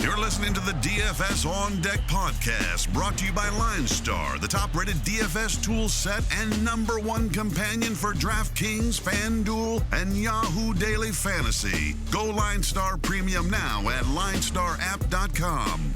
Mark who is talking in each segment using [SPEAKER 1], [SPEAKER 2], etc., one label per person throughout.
[SPEAKER 1] You're listening to the DFS On Deck podcast, brought to you by LineStar, the top-rated DFS tool set and #1 companion for DraftKings, FanDuel, and Yahoo Daily Fantasy. Go LineStar Premium now at LineStarApp.com.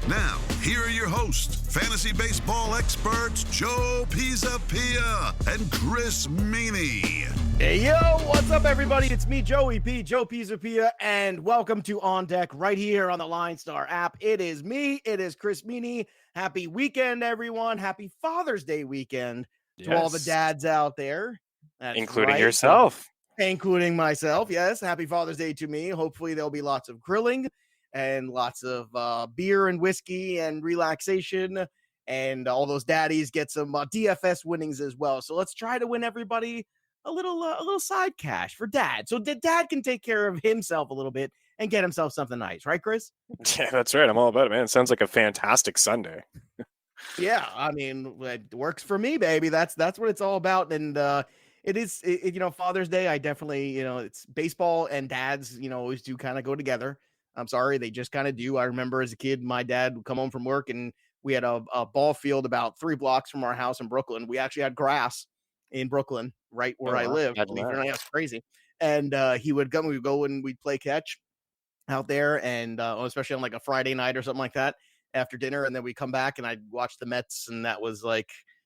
[SPEAKER 1] Now, here are your hosts, fantasy baseball experts Joe Pisapia and Chris Meaney.
[SPEAKER 2] Hey, yo, what's up, everybody? It's me, Joey P, Joe Pisapia, and welcome to On Deck right here on the LineStar app. It is me. It is Chris Meaney. Happy weekend, everyone. Happy Father's Day weekend to all the dads out there. That's
[SPEAKER 3] including
[SPEAKER 2] right.
[SPEAKER 3] yourself.
[SPEAKER 2] Including myself, yes. Happy Father's Day to me. Hopefully there'll be lots of grilling and lots of beer and whiskey and relaxation, and all those daddies get some DFS winnings as well. So let's try to win everybody a little side cash for dad, so dad can take care of himself a little bit and get himself something nice, right, Chris?
[SPEAKER 3] Yeah, that's right. I'm all about it, man. It sounds like a fantastic Sunday.
[SPEAKER 2] Yeah, I mean, it works for me, baby. That's what it's all about. And it is, Father's Day. I definitely, it's baseball and dads, always do kind of go together. I'm sorry, they just kind of do. I remember as a kid, my dad would come home from work and we had a ball field about 3 blocks from our house in Brooklyn. We actually had grass in Brooklyn, right where I live. That's crazy. And we would go and we'd play catch out there, and especially on like a Friday night or something like that after dinner. And then we come back and I'd watch the Mets, and that was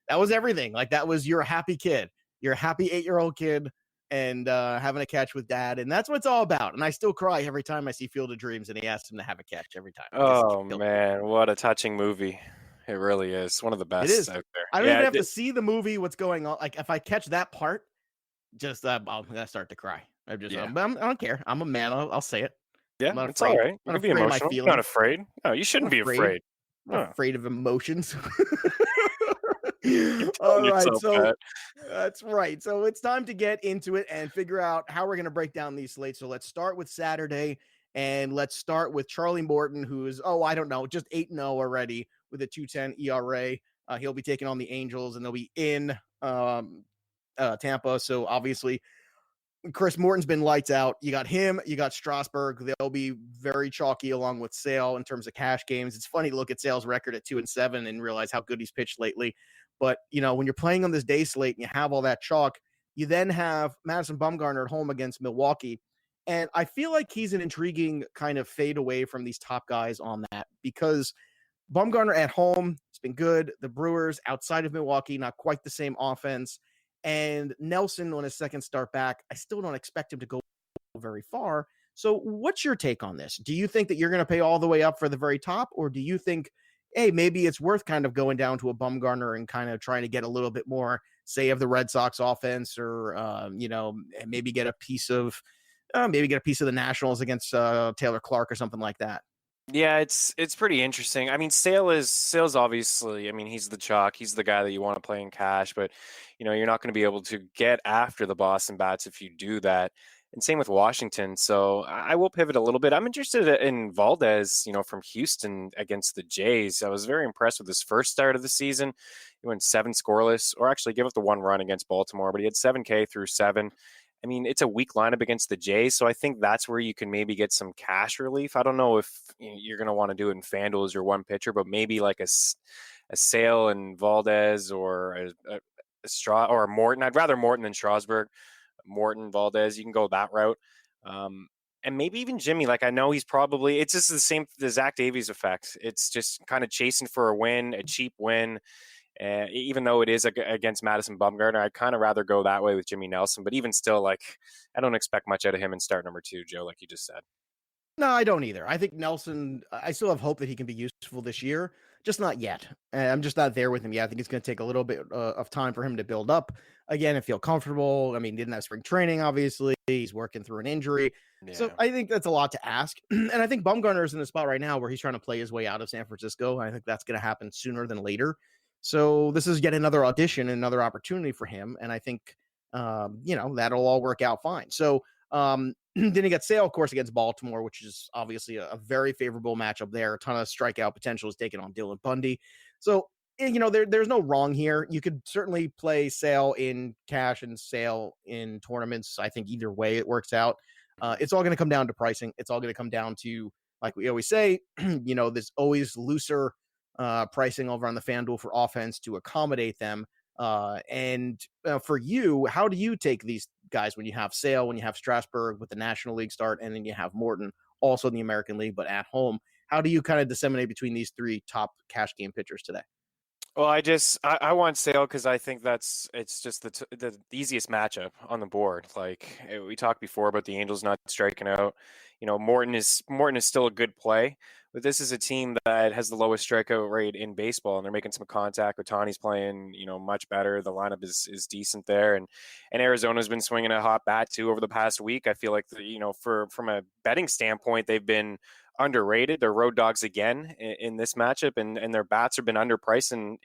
[SPEAKER 2] everything. Like, that was, you're a happy kid. You're a happy 8-year-old kid and having a catch with dad. And that's what it's all about. And I still cry every time I see Field of Dreams and he asks him to have a catch every time.
[SPEAKER 3] Oh, man, what a touching movie. It really is one of the best out there.
[SPEAKER 2] I don't even have to see the movie, what's going on. Like, if I catch that part, just I'm gonna start to cry. I don't care. I'm a man. I'll say it.
[SPEAKER 3] Yeah, it's all right. You can be emotional. You're not afraid. No, you shouldn't be afraid.
[SPEAKER 2] I'm afraid of emotions. All right, so that's right. So it's time to get into it and figure out how we're going to break down these slates. So let's start with Saturday, and let's start with Charlie Morton, who is, just 8-0 already with a 2.10 ERA. He'll be taking on the Angels, and they'll be in Tampa. So obviously, Chris Morton's been lights out. You got him, you got Strasburg. They'll be very chalky along with Sale in terms of cash games. It's funny to look at Sale's record at 2-7 and realize how good he's pitched lately. But, when you're playing on this day slate and you have all that chalk, you then have Madison Bumgarner at home against Milwaukee. And I feel like he's an intriguing kind of fade away from these top guys on that, because Bumgarner at home, it's been good. The Brewers outside of Milwaukee, not quite the same offense. And Nelson on his second start back, I still don't expect him to go very far. So what's your take on this? Do you think that you're going to pay all the way up for the very top? Or do you think, hey, maybe it's worth kind of going down to a Bumgarner and kind of trying to get a little bit more, say, of the Red Sox offense, or, maybe get a piece of the Nationals against Taylor Clark or something like that?
[SPEAKER 3] Yeah, it's pretty interesting. I mean, Sale's obviously, I mean, he's the chalk. He's the guy that you want to play in cash, but, you're not going to be able to get after the Boston bats if you do that. And same with Washington. So I will pivot a little bit. I'm interested in Valdez, from Houston against the Jays. I was very impressed with his first start of the season. He went 7 scoreless, or actually gave up the 1 run against Baltimore, but he had 7K through 7. I mean, it's a weak lineup against the Jays, so I think that's where you can maybe get some cash relief. I don't know if you're going to want to do it in FanDuel as your one pitcher, but maybe like a Sale and Valdez, or a Morton. I'd rather Morton than Strasburg. Morton, Valdez, you can go that route. And maybe even Jimmy. Like, I know it's just the Zach Davies effect. It's just kind of chasing for a win, a cheap win. Even though it is against Madison Bumgarner, I'd kind of rather go that way with Jimmy Nelson. But even still, I don't expect much out of him in start number 2, Joe, like you just said.
[SPEAKER 2] No, I don't either. I think Nelson, I still have hope that he can be useful this year, just not yet. I'm just not there with him yet. I think it's going to take a little bit of time for him to build up again and feel comfortable. I mean, didn't have spring training, obviously. He's working through an injury. Yeah. So I think that's a lot to ask. And I think Bumgarner is in a spot right now where he's trying to play his way out of San Francisco. I think that's going to happen sooner than later. So this is yet another audition, another opportunity for him. And I think, that'll all work out fine. So then you got Sale, of course, against Baltimore, which is obviously a very favorable matchup there. A ton of strikeout potential is taken on Dylan Bundy. So, there's no wrong here. You could certainly play Sale in cash and Sale in tournaments. I think either way it works out. It's all going to come down to pricing. It's all going to come down to like we always say, there's always looser pricing over on the FanDuel for offense to accommodate them. And for you, how do you take these guys when you have Sale, when you have Strasburg with the National League start, and then you have Morton also in the American League, but at home? How do you kind of disseminate between these three top cash game pitchers today?
[SPEAKER 3] Well, I want Sale because I think it's just the easiest matchup on the board. Like we talked before about the Angels not striking out. Morton is still a good play, but this is a team that has the lowest strikeout rate in baseball, and they're making some contact. Otani's playing much better. The lineup is decent there, and Arizona's been swinging a hot bat too over the past week. I feel like from a betting standpoint, they've been underrated. They're road dogs again in this matchup, and their bats have been underpriced and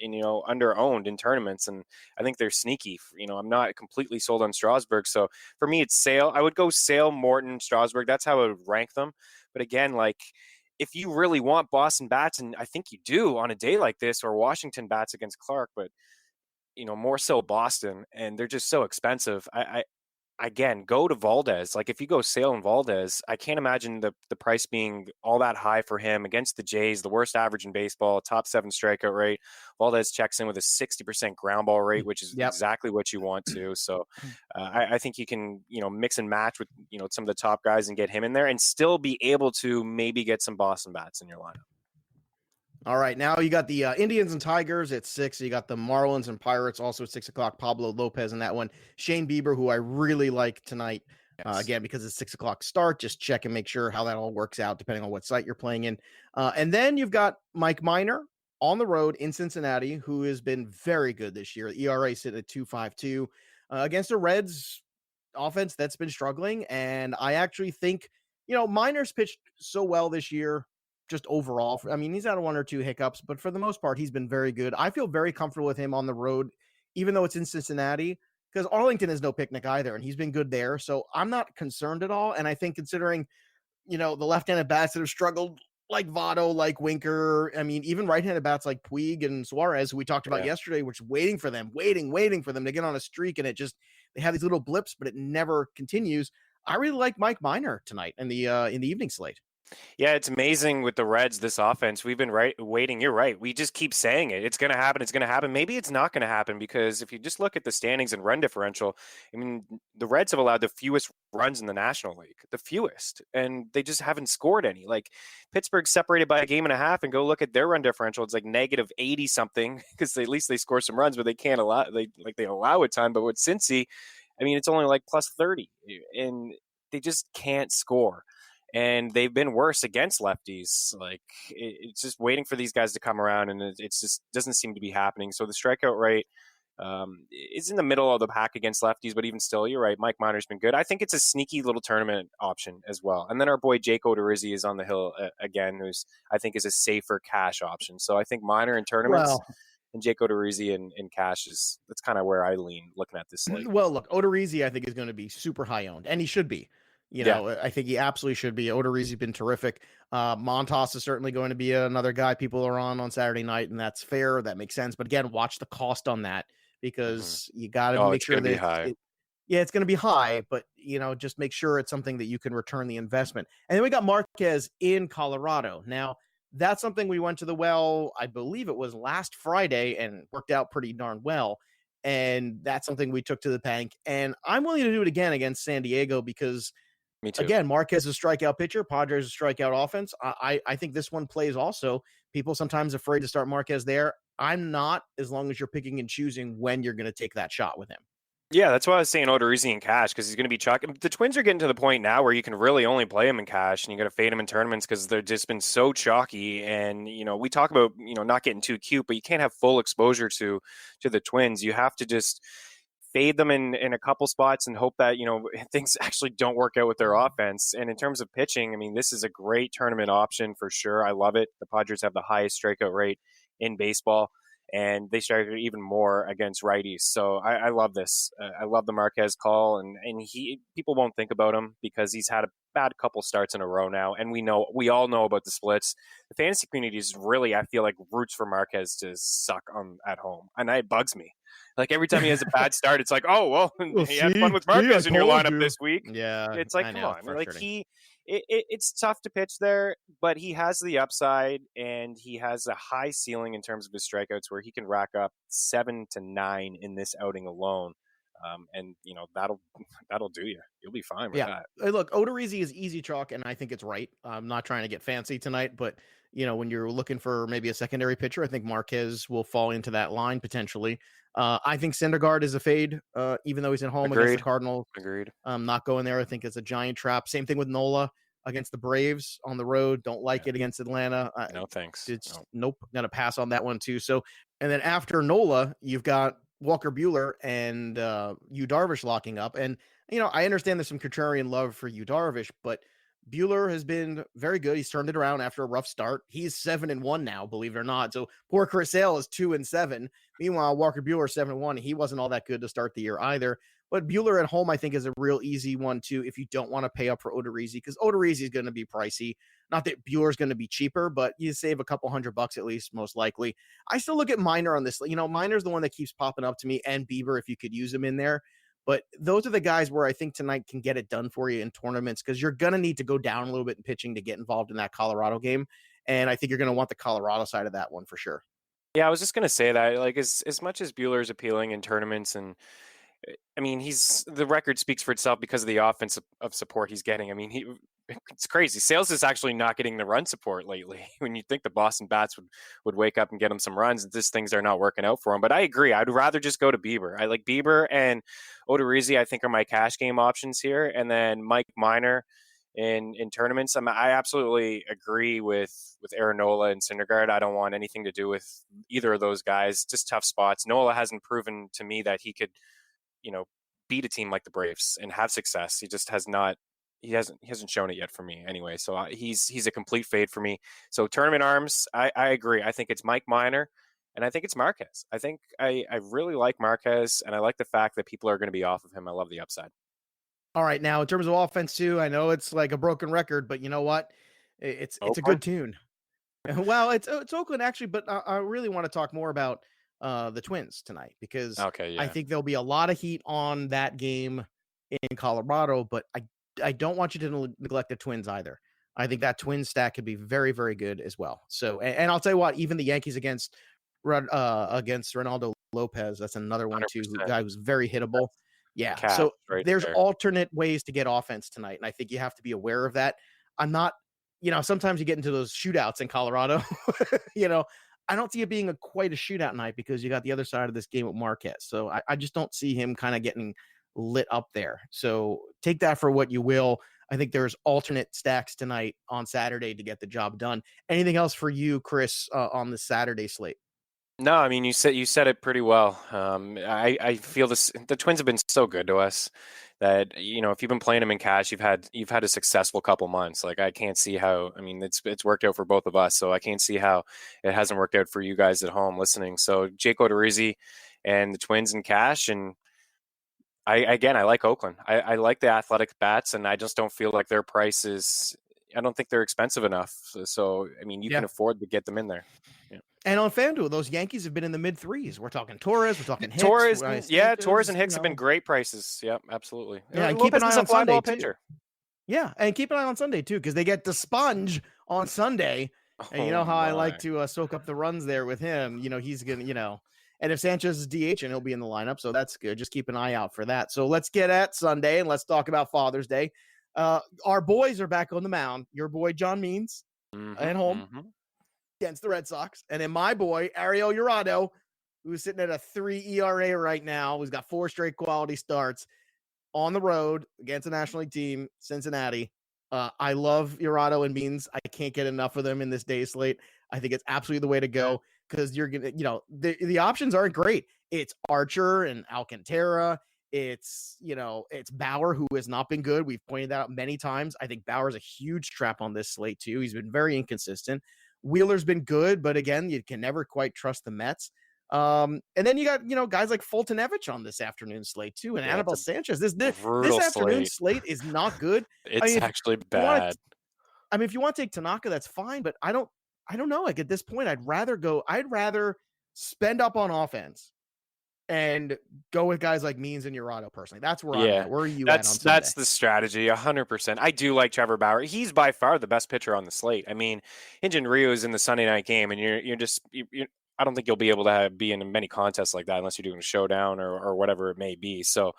[SPEAKER 3] under-owned in tournaments. And I think they're sneaky. I'm not completely sold on Strasburg. So for me, it's Sale. I would go Sale, Morton, Strasburg. That's how I would rank them. But again, like if you really want Boston bats, and I think you do on a day like this, or Washington bats against Clark, but more so Boston, and they're just so expensive. Again, go to Valdez. Like if you go Sale and Valdez, I can't imagine the price being all that high for him against the Jays, the worst average in baseball, top 7 strikeout rate. Valdez checks in with a 60% ground ball rate, which is exactly what you want to. So I think you can, mix and match with, some of the top guys and get him in there and still be able to maybe get some Boston bats in your lineup.
[SPEAKER 2] All right, now you got the Indians and Tigers at 6. You got the Marlins and Pirates also at 6 o'clock. Pablo Lopez in that one. Shane Bieber, who I really like tonight, again, because it's 6 o'clock start. Just check and make sure how that all works out, depending on what site you're playing in. And then you've got Mike Minor on the road in Cincinnati, who has been very good this year. ERA sitting at 2.52 against the Reds offense that's been struggling. And I actually think, Minor's pitched so well this year. Just overall, I mean, he's had 1 or 2 hiccups, but for the most part, he's been very good. I feel very comfortable with him on the road, even though it's in Cincinnati, because Arlington is no picnic either, and he's been good there. So I'm not concerned at all. And I think considering, the left-handed bats that have struggled, like Votto, like Winker, I mean, even right-handed bats like Puig and Suarez, who we talked about yesterday, which waiting for them to get on a streak, and they have these little blips, but it never continues. I really like Mike Minor tonight in the evening slate.
[SPEAKER 3] Yeah, it's amazing with the Reds, this offense. We've been waiting. You're right. We just keep saying it. It's going to happen. It's going to happen. Maybe it's not going to happen because if you just look at the standings and run differential, I mean, the Reds have allowed the fewest runs in the National League, the fewest, and they just haven't scored any. Like Pittsburgh separated by a game and a half, and go look at their run differential. It's like negative 80 something because at least they score some runs, but they can't allow they allow a ton. But with Cincy, I mean, it's only like plus 30, and they just can't score. And they've been worse against lefties. Like it's just waiting for these guys to come around, and it just doesn't seem to be happening. So the strikeout rate is in the middle of the pack against lefties, but even still, you're right. Mike Minor's been good. I think it's a sneaky little tournament option as well. And then our boy Jake Odorizzi is on the hill again, who's I think is a safer cash option. So I think Minor in tournaments. And Jake Odorizzi in cash that's kind of where I lean looking at this slate.
[SPEAKER 2] Well, look, Odorizzi I think is going to be super high owned, and he should be. I think he absolutely should be. Odorizzi's been terrific. Montas is certainly going to be another guy people are on Saturday night, and that's fair. That makes sense. But again, watch the cost on that because you got to make sure that it's going to be high, but just make sure it's something that you can return the investment. And then we got Marquez in Colorado. Now, that's something we went to the well, I believe it was last Friday, and worked out pretty darn well. And that's something we took to the bank. And I'm willing to do it again against San Diego because
[SPEAKER 3] me too.
[SPEAKER 2] Again, Marquez is a strikeout pitcher. Padres is a strikeout offense. I think this one plays also. People sometimes afraid to start Marquez there. I'm not, as long as you're picking and choosing when you're going to take that shot with him.
[SPEAKER 3] Yeah, that's why I was saying Odorizzi in cash because he's going to be chalky. The Twins are getting to the point now where you can really only play him in cash, and you got to fade him in tournaments because they've just been so chalky. And we talk about not getting too cute, but you can't have full exposure to the Twins. You have to just fade them in a couple spots and hope that things actually don't work out with their offense. And in terms of pitching, I mean, this is a great tournament option for sure. I love it. The Padres have the highest strikeout rate in baseball, and they strike even more against righties. So I love this. I love the Marquez call, and people won't think about him because he's had a bad couple starts in a row now, and we all know about the splits. The fantasy community is really, I feel like, roots for Marquez to suck at home, and it bugs me. Like every time he has a bad start, it's like, oh well,
[SPEAKER 2] Well,
[SPEAKER 3] he had fun with Marquez in your lineup this week.
[SPEAKER 2] Yeah,
[SPEAKER 3] It's like,
[SPEAKER 2] I
[SPEAKER 3] come
[SPEAKER 2] know,
[SPEAKER 3] on, like
[SPEAKER 2] frustrating.
[SPEAKER 3] it's tough to pitch there, but he has the upside and he has a high ceiling in terms of his strikeouts, where he can rack up 7 to 9 in this outing alone. And that'll do you. You'll be fine with that.
[SPEAKER 2] Hey, look, Odorizzi is easy chalk, and I think it's right. I'm not trying to get fancy tonight, but when you're looking for maybe a secondary pitcher, I think Marquez will fall into that line potentially. I think Syndergaard is a fade, even though he's at home against the Cardinals.
[SPEAKER 3] Agreed.
[SPEAKER 2] Not going there. I think it's a giant trap. Same thing with Nola against the Braves on the road. Don't like it against Atlanta.
[SPEAKER 3] No thanks.
[SPEAKER 2] Nope. Gonna pass on that one too. So, and then after Nola, you've got Walker Buehler and Yu Darvish locking up. And I understand there's some contrarian love for Yu Darvish, but Buehler has been very good. He's turned it around after a rough start. He's 7-1 now, believe it or not. So poor Chris Sale is 2-7. Meanwhile, Walker Buehler 7-1. He wasn't all that good to start the year either. But Buehler at home, I think, is a real easy one too if you don't want to pay up for Odorizzi, because Odorizzi is going to be pricey. Not that Buehler's going to be cheaper, but you save a couple $100 at least, most likely. I still look at Minor on this. Minor's the one that keeps popping up to me, and Bieber if you could use him in there. But those are the guys where I think tonight can get it done for you in tournaments, because you're going to need to go down a little bit in pitching to get involved in that Colorado game. And I think you're going to want the Colorado side of that one for sure.
[SPEAKER 3] Yeah, I was just going to say that, like, as much as Buehler is appealing in tournaments, and I mean, the record speaks for itself because of the offense of support he's getting. I mean, it's crazy. Sales is actually not getting the run support lately. When you think the Boston Bats would wake up and get him some runs, these things are not working out for him. But I agree. I'd rather just go to Bieber. I like Bieber and Odorizzi, I think, are my cash game options here. And then Mike Minor in tournaments. I absolutely agree with Aaron Nola and Syndergaard. I don't want anything to do with either of those guys. Just tough spots. Nola hasn't proven to me that he could beat a team like the Braves and have success. He just has not. He hasn't shown it yet for me anyway. So he's a complete fade for me. So tournament arms, I agree. I think it's Mike Minor, and I think it's Marquez. I think I really like Marquez, and I like the fact that people are going to be off of him. I love the upside.
[SPEAKER 2] All right, now in terms of offense too, I know it's like a broken record, but you know what? It's a good tune. Well, it's Oakland actually, but I really want to talk more about the Twins tonight, because I think there'll be a lot of heat on that game in Colorado, but I don't want you to neglect the Twins either. I think that Twins stack could be very, very good as well. So, and I'll tell you what, even the Yankees against Ronaldo Lopez, that's another one too. Guy who's very hittable. Yeah. So there's alternate ways to get offense tonight, and I think you have to be aware of that. I'm not, sometimes you get into those shootouts in Colorado. I don't see it being quite a shootout night, because you got the other side of this game with Marquez. So I just don't see him kind of getting lit up there. So take that for what you will. I think there's alternate stacks tonight on Saturday to get the job done. Anything else for you, Chris, on the Saturday slate?
[SPEAKER 3] No, I mean, you said it pretty well. I feel the Twins have been so good to us that, if you've been playing them in cash, you've had a successful couple months. Like, I can't see how. I mean, it's worked out for both of us, so I can't see how it hasn't worked out for you guys at home listening. So Jake Odorizzi and the Twins in cash, and I like Oakland. I like the athletic bats, and I just don't feel like their price is. I don't think they're expensive enough. So I mean, you can afford to get them in there. Yeah.
[SPEAKER 2] And on FanDuel, those Yankees have been in the mid threes. We're talking Torres. We're talking Hicks.
[SPEAKER 3] Torres and Hicks have been great prices. Yep, absolutely.
[SPEAKER 2] Yeah, and keep an eye on Sunday too. Yeah, and keep an eye on Sunday too, because they get the sponge on Sunday. And you know how I like to soak up the runs there with him. He's gonna, and if Sanchez is DH, and he'll be in the lineup, so that's good. Just keep an eye out for that. So let's get at Sunday, and let's talk about Father's Day. Our boys are back on the mound. Your boy John Means at home against the Red Sox, and then my boy Ariel Jurado, who's sitting at a 3 ERA right now, who's got 4 straight quality starts on the road against the National League team, Cincinnati. I love Jurado and Means. I can't get enough of them in this day slate. I think it's absolutely the way to go, because you're gonna, the options aren't great. It's Archer and Alcantara. It's Bauer, who has not been good. We've pointed that out many times. I think Bauer's a huge trap on this slate too. He's been very inconsistent. Wheeler's been good, but again, you can never quite trust the Mets. And then you got, guys like Fultonevich on this afternoon slate too, and Anibal Sanchez. This afternoon slate is not good.
[SPEAKER 3] It's actually bad.
[SPEAKER 2] If you want to take Tanaka, that's fine, but I don't know. Like, at this point, I'd rather spend up on offense and go with guys like Means and Urado personally. That's where I'm
[SPEAKER 3] Yeah,
[SPEAKER 2] at. Where are you at on Sunday?
[SPEAKER 3] that's the strategy, 100%. I do like Trevor Bauer. He's by far the best pitcher on the slate. I mean, Hyun-Jin Ryu is in the Sunday night game, and you're I don't think you'll be able to be in many contests like that unless you're doing a showdown or whatever it may be. So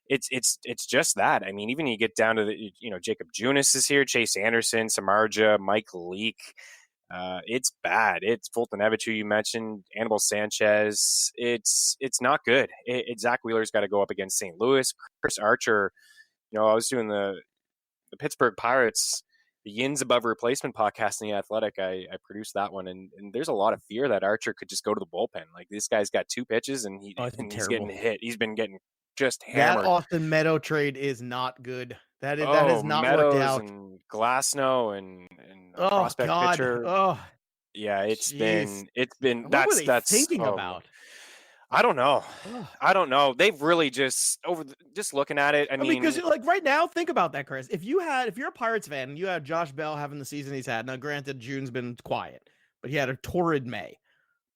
[SPEAKER 3] it's just that. I mean, even you get down to the Jacob Junis is here, Chase Anderson, Samardzija, Mike Leake. It's bad. It's Fulton Evich, who you mentioned, Anibal Sanchez. It's not good. Zach Wheeler's got to go up against St. Louis. Chris Archer. I was doing the Pittsburgh Pirates, the Yins Above Replacement podcast in The Athletic. I produced that one, and there's a lot of fear that Archer could just go to the bullpen. Like, this guy's got 2 pitches, and he's getting hit. He's been getting just hammered.
[SPEAKER 2] That Austin Meadow trade is not good. That has not
[SPEAKER 3] Meadows
[SPEAKER 2] worked out.
[SPEAKER 3] And Glasnow and prospect pitcher.
[SPEAKER 2] Oh,
[SPEAKER 3] yeah, it's been
[SPEAKER 2] what were they thinking about?
[SPEAKER 3] I don't know. I don't know. They've really just looking at it. I mean,
[SPEAKER 2] because like right now, think about that, Chris. If you're a Pirates fan and you had Josh Bell having the season he's had, now granted June's been quiet, but he had a torrid May.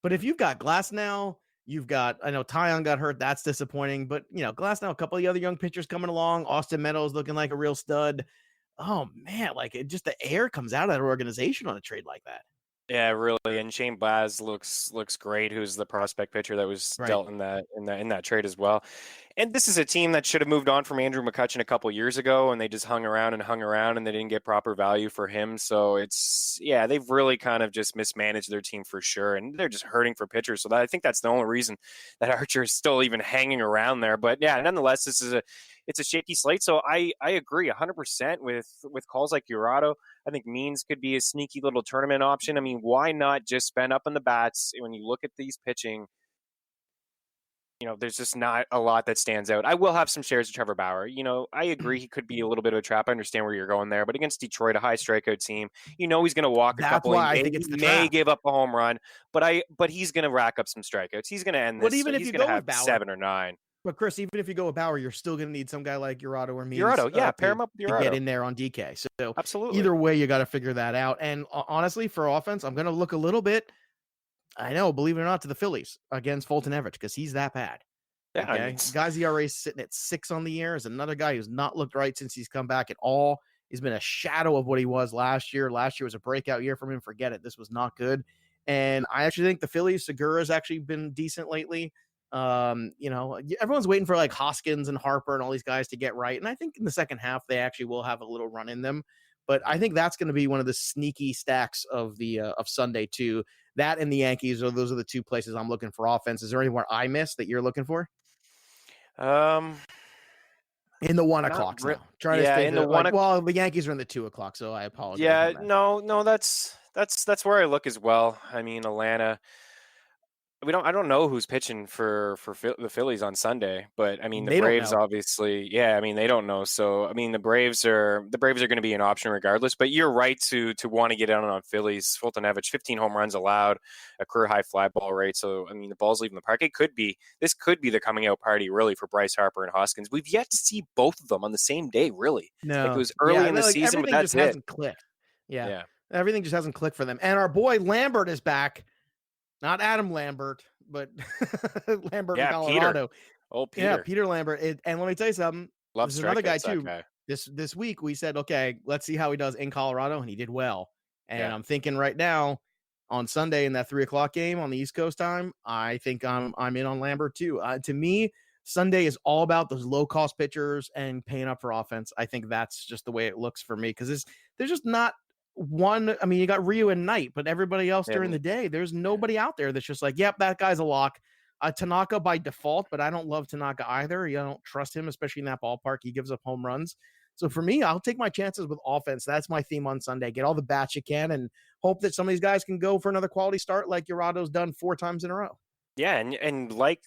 [SPEAKER 2] But if you've got Glasnow, I know Tyon got hurt. That's disappointing. But, Glasnow, a couple of the other young pitchers coming along. Austin Meadows looking like a real stud. Oh, man, like the air comes out of that organization on a trade like that.
[SPEAKER 3] Yeah, really. And Shane Baz looks great, who's the prospect pitcher that was dealt in that trade as well. And this is a team that should have moved on from Andrew McCutchen a couple years ago, and they just hung around, and they didn't get proper value for him. So they've really kind of just mismanaged their team for sure, and they're just hurting for pitchers. So I think that's the only reason that Archer is still even hanging around there. But yeah, nonetheless, it's a shaky slate. So I agree 100% with calls like Urado. I think Means could be a sneaky little tournament option. I mean, why not just spend up on the bats? When you look at these pitching, there's just not a lot that stands out. I will have some shares of Trevor Bauer. I agree he could be a little bit of a trap. I understand where you're going there, but against Detroit, a high strikeout team, he's going to walk a couple.
[SPEAKER 2] I think it's the
[SPEAKER 3] may give up a home run, but he's going to rack up some strikeouts. He's going to end this. But
[SPEAKER 2] even if
[SPEAKER 3] he's
[SPEAKER 2] you
[SPEAKER 3] going to
[SPEAKER 2] go
[SPEAKER 3] have
[SPEAKER 2] with Bauer,
[SPEAKER 3] 7 or 9.
[SPEAKER 2] But Chris, even if you go with Bauer, you're still going to need some guy like Urado or Means.
[SPEAKER 3] Pair him up with Urado
[SPEAKER 2] to get in there on DK. So
[SPEAKER 3] absolutely,
[SPEAKER 2] either way, you got to figure that out. And honestly, for offense, I'm going to look a little bit. I know, believe it or not, to the Phillies against Fulton Evich because he's that bad.
[SPEAKER 3] Yeah,
[SPEAKER 2] okay? Guy's ERA sitting at 6 on the year is another guy who's not looked right since he's come back at all. He's been a shadow of what he was last year. Last year was a breakout year from him. Forget it. This was not good. And I actually think the Phillies, Segura's actually been decent lately. Everyone's waiting for like Hoskins and Harper and all these guys to get right. And I think in the second half, they actually will have a little run in them. But I think that's going to be one of the sneaky stacks of of Sunday too. That and the Yankees, those are the 2 places I'm looking for offense. Is there anywhere I missed that you're looking for? In the 1 o'clock.
[SPEAKER 3] In the 1 o'clock.
[SPEAKER 2] Well, the Yankees are in the 2 o'clock, so I apologize.
[SPEAKER 3] Yeah, no, that's where I look as well. I mean, Atlanta. I don't know who's pitching for the Phillies on Sunday, but I mean the Braves obviously. Yeah, I mean they don't know. So I mean the Braves are going to be an option regardless. But you're right to want to get in on Phillies. Fulton Evich, 15 home runs allowed, a career high fly ball rate. So I mean the ball's leaving the park. This could be the coming out party really for Bryce Harper and Hoskins. We've yet to see both of them on the same day. Really,
[SPEAKER 2] no,
[SPEAKER 3] it was early in the season, but that's
[SPEAKER 2] just hasn't clicked. Yeah, everything just hasn't clicked for them. And our boy Lambert is back. Not Adam Lambert, but Lambert in Colorado.
[SPEAKER 3] Peter.
[SPEAKER 2] Yeah, Peter Lambert. And let me tell you something.
[SPEAKER 3] There's
[SPEAKER 2] another guy too. This week we said, okay, let's see how he does in Colorado, and he did well. And I'm thinking right now on Sunday in that 3 o'clock game on the East Coast time, I think I'm in on Lambert too. To me, Sunday is all about those low cost pitchers and paying up for offense. I think that's just the way it looks for me because there's just not one. I mean, you got Ryu and Knight, but everybody else during the day, there's nobody out there that's just like, yep, that guy's a lock. Tanaka by default, but I don't love Tanaka either. I don't trust him, especially in that ballpark. He gives up home runs. So for me, I'll take my chances with offense. That's my theme on Sunday. Get all the bats you can and hope that some of these guys can go for another quality start like Urado's done 4 times in a row.
[SPEAKER 3] Yeah, and like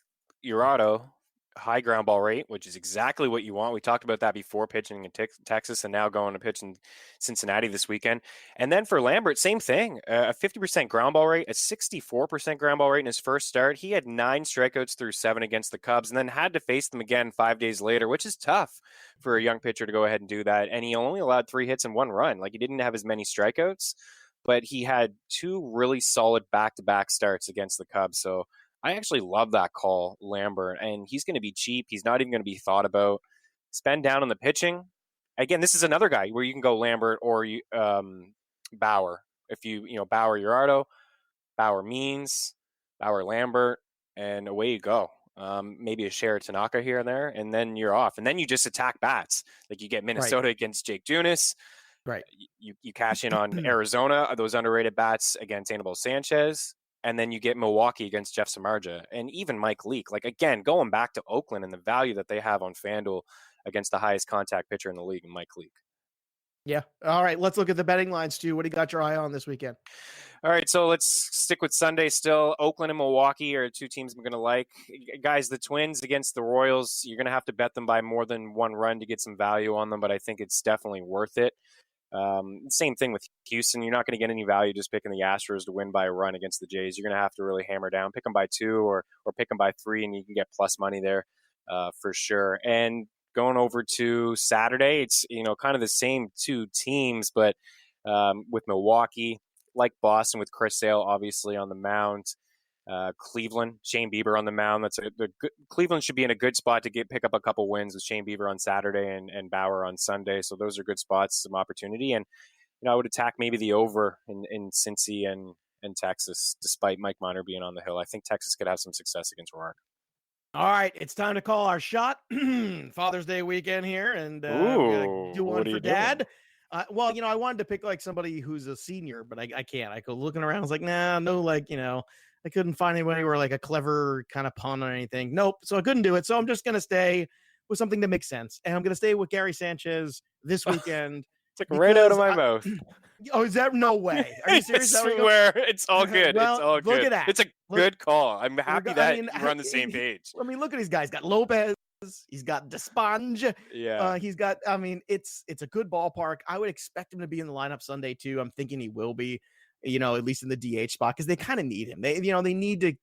[SPEAKER 3] Urado, high ground ball rate, which is exactly what you want. We talked about that before pitching in Texas and now going to pitch in Cincinnati this weekend. And then for Lambert, same thing, a 50% ground ball rate, a 64% ground ball rate in his first start. He had 9 strikeouts through 7 against the Cubs and then had to face them again 5 days later, which is tough for a young pitcher to go ahead and do that. And he only allowed 3 hits and 1 run. Like he didn't have as many strikeouts, but he had 2 really solid back-to-back starts against the Cubs. So I actually love that call, Lambert, and he's going to be cheap. He's not even going to be thought about. Spend down on the pitching. Again, this is another guy where you can go Lambert or Bauer. If Bauer Urardo, Bauer Means, Bauer Lambert, and away you go. Maybe a share of Tanaka here and there, and then you're off. And then you just attack bats. Like you get Minnesota against Jake Junis.
[SPEAKER 2] Right.
[SPEAKER 3] You cash in on Arizona, those underrated bats against Anibal Sanchez. And then you get Milwaukee against Jeff Samardzija and even Mike Leake. Like, again, going back to Oakland and the value that they have on FanDuel against the highest contact pitcher in the league, Mike Leake.
[SPEAKER 2] Yeah. All right. Let's look at the betting lines, too. What do you got your eye on this weekend?
[SPEAKER 3] All right. So let's stick with Sunday still. Oakland and Milwaukee are two teams I'm going to like. Guys, the Twins against the Royals, you're going to have to bet them by more than one run to get some value on them, but I think it's definitely worth it. Same thing with Houston. You're not going to get any value just picking the Astros to win by a run against the Jays. You're going to have to really hammer down, pick them by 2 or pick them by 3, and you can get plus money there for sure. And going over to Saturday, it's kind of the same two teams, but with Milwaukee, like Boston, with Chris Sale obviously on the mound. Cleveland, Shane Bieber on the mound. Cleveland should be in a good spot to pick up a couple wins with Shane Bieber on Saturday and Bauer on Sunday. So those are good spots, some opportunity. And I would attack maybe the over in Cincy and Texas, despite Mike Minor being on the hill. I think Texas could have some success against Rourke.
[SPEAKER 2] All right, it's time to call our shot. Father's Day weekend here, and we're gonna do one for Dad. Well, I wanted to pick like somebody who's a senior, but I can't. I go looking around, I was like, nah, no, like I couldn't find anybody where like a clever kind of pun or anything. Nope. So I couldn't do it. So I'm just going to stay with something that makes sense. And I'm going to stay with Gary Sanchez this weekend.
[SPEAKER 3] Took right out of my mouth.
[SPEAKER 2] Oh, is that no way? Are you serious?
[SPEAKER 3] I swear. It's all good.
[SPEAKER 2] Well,
[SPEAKER 3] it's all good.
[SPEAKER 2] Look at that.
[SPEAKER 3] It's a good call. I'm happy that we're on the same page.
[SPEAKER 2] I mean, look at these guys. He's got Lopez. He's got Desponge.
[SPEAKER 3] Yeah.
[SPEAKER 2] He's got, it's a good ballpark. I would expect him to be in the lineup Sunday too. I'm thinking he will be. At least in the DH spot, because they kind of need him. They need to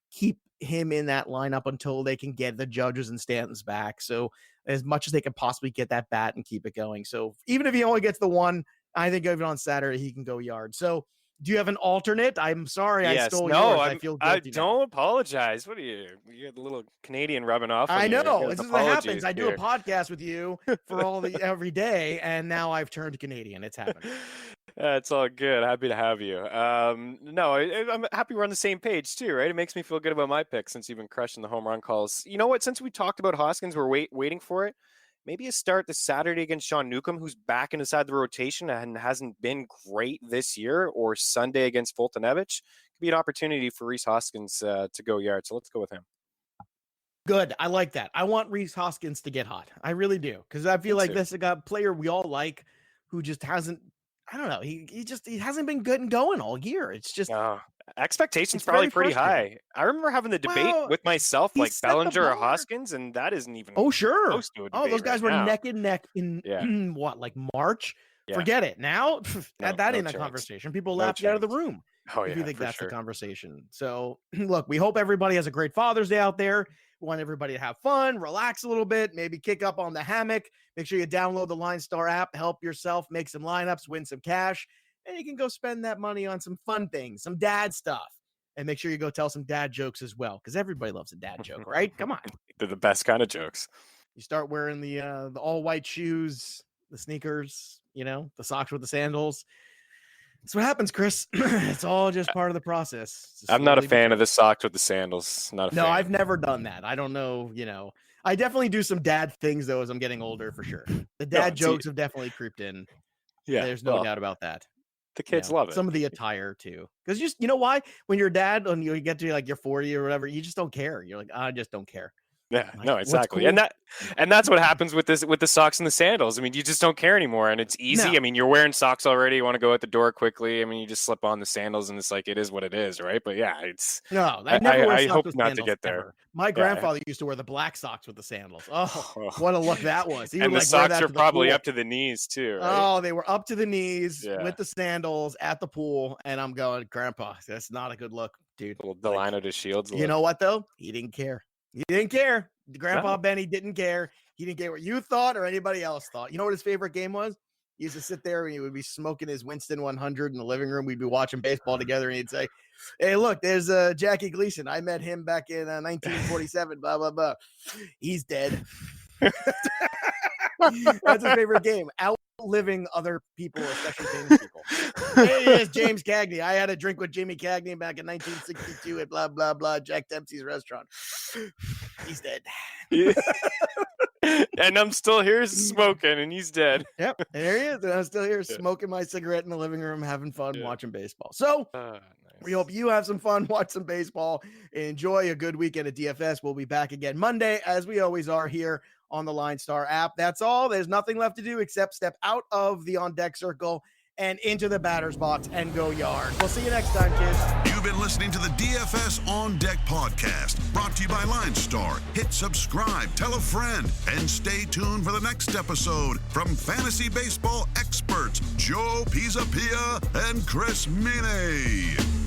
[SPEAKER 2] keep him in that lineup until they can get the Judges and Stantons back. So as much as they can possibly get that bat and keep it going. So even if he only gets the one, I think even on Saturday, he can go yard. So do you have an alternate? I'm sorry. I stole yours. I feel guilty.
[SPEAKER 3] Don't apologize. What are you? You had a little Canadian rubbing off.
[SPEAKER 2] I know. This is what happens. I do a podcast with you for every day, and now I've turned Canadian. It's happening.
[SPEAKER 3] It's all good. Happy to have you. No, I'm happy we're on the same page too, right? It makes me feel good about my pick since you've been crushing the home run calls. You know what? Since we talked about Hoskins, we're waiting for it. Maybe a start this Saturday against Sean Newcomb, who's back inside the rotation and hasn't been great this year, or Sunday against Fultonevich. Could be an opportunity for Rhys Hoskins to go yard. So let's go with him.
[SPEAKER 2] Good. I like that. I want Rhys Hoskins to get hot. I really do. Because I feel like this is a player we all like who just hasn't, I don't know. He hasn't been good and going all year. It's just
[SPEAKER 3] expectations probably pretty high. I remember having the debate with myself, like Bellinger or Hoskins, and that isn't even
[SPEAKER 2] close to a debate. Those guys were
[SPEAKER 3] now.
[SPEAKER 2] neck and neck in like March. Yeah. Forget it. Now that ain't a conversation. People laugh you out of the room. If you think that's the conversation. So look, we hope everybody has a great Father's Day out there. We want everybody to have fun, relax a little bit, maybe kick up on the hammock. Make sure you download the LineStar app, help yourself, make some lineups, win some cash, and you can go spend that money on some fun things, some dad stuff. And make sure you go tell some dad jokes as well, because everybody loves a dad joke, right? Come on.
[SPEAKER 3] They're the best kind of jokes.
[SPEAKER 2] You start wearing the all-white shoes, the sneakers, the socks with the sandals. That's what happens, Chris. It's all just part of the process.
[SPEAKER 3] I'm not a fan of the socks with the sandals. Not a fan.
[SPEAKER 2] No, I've never done that. I don't know, I definitely do some dad things, though, as I'm getting older, for sure. The dad jokes have definitely creeped in. Yeah. There's no doubt about that.
[SPEAKER 3] The kids love it.
[SPEAKER 2] Some of the attire, too. Because you know why? When you're a dad, when you get to like you're 40 or whatever, you just don't care. You're like, I just don't care.
[SPEAKER 3] Yeah,
[SPEAKER 2] like,
[SPEAKER 3] no, exactly.
[SPEAKER 2] Cool?
[SPEAKER 3] And that's what happens with the socks and the sandals. I mean, you just don't care anymore, and it's easy. No. I mean, you're wearing socks already. You want to go out the door quickly. I mean, you just slip on the sandals, and it's like it is what it is, right? But yeah, it's
[SPEAKER 2] no.
[SPEAKER 3] I hope not to get there.
[SPEAKER 2] Ever. My grandfather used to wear the black socks with the sandals. Oh, what a look that was!
[SPEAKER 3] And the socks are probably up to the knees too. Right?
[SPEAKER 2] Oh, they were up to the knees with the sandals at the pool, and I'm going, Grandpa, that's not a good look, dude.
[SPEAKER 3] A little Delino to Shields.
[SPEAKER 2] You know what though? He didn't care. He didn't care. Grandpa Benny didn't care. He didn't care what you thought or anybody else thought. You know what his favorite game was? He used to sit there and he would be smoking his Winston 100 in the living room. We'd be watching baseball together, and he'd say, "Hey, look, there's Jackie Gleason. I met him back in 1947, blah, blah, blah. He's dead." That's his favorite game. Outliving other people, especially famous people. Hey, yes, James Cagney. I had a drink with Jimmy Cagney back in 1962 at blah, blah, blah, Jack Dempsey's restaurant. He's dead.
[SPEAKER 3] And I'm still here smoking, and he's dead.
[SPEAKER 2] Yep, and there he is. And I'm still here smoking my cigarette in the living room, having fun watching baseball. So
[SPEAKER 3] Nice.
[SPEAKER 2] We hope you have some fun, watch some baseball, enjoy a good weekend at DFS. We'll be back again Monday, as we always are here on the LineStar app. That's all. There's nothing left to do except step out of the on deck circle and into the batter's box and go yard. We'll see you next time, kids.
[SPEAKER 1] You've been listening to the DFS On Deck podcast, brought to you by LineStar. Hit subscribe, tell a friend, and stay tuned for the next episode from fantasy baseball experts Joe Pisapia and Chris Meaney.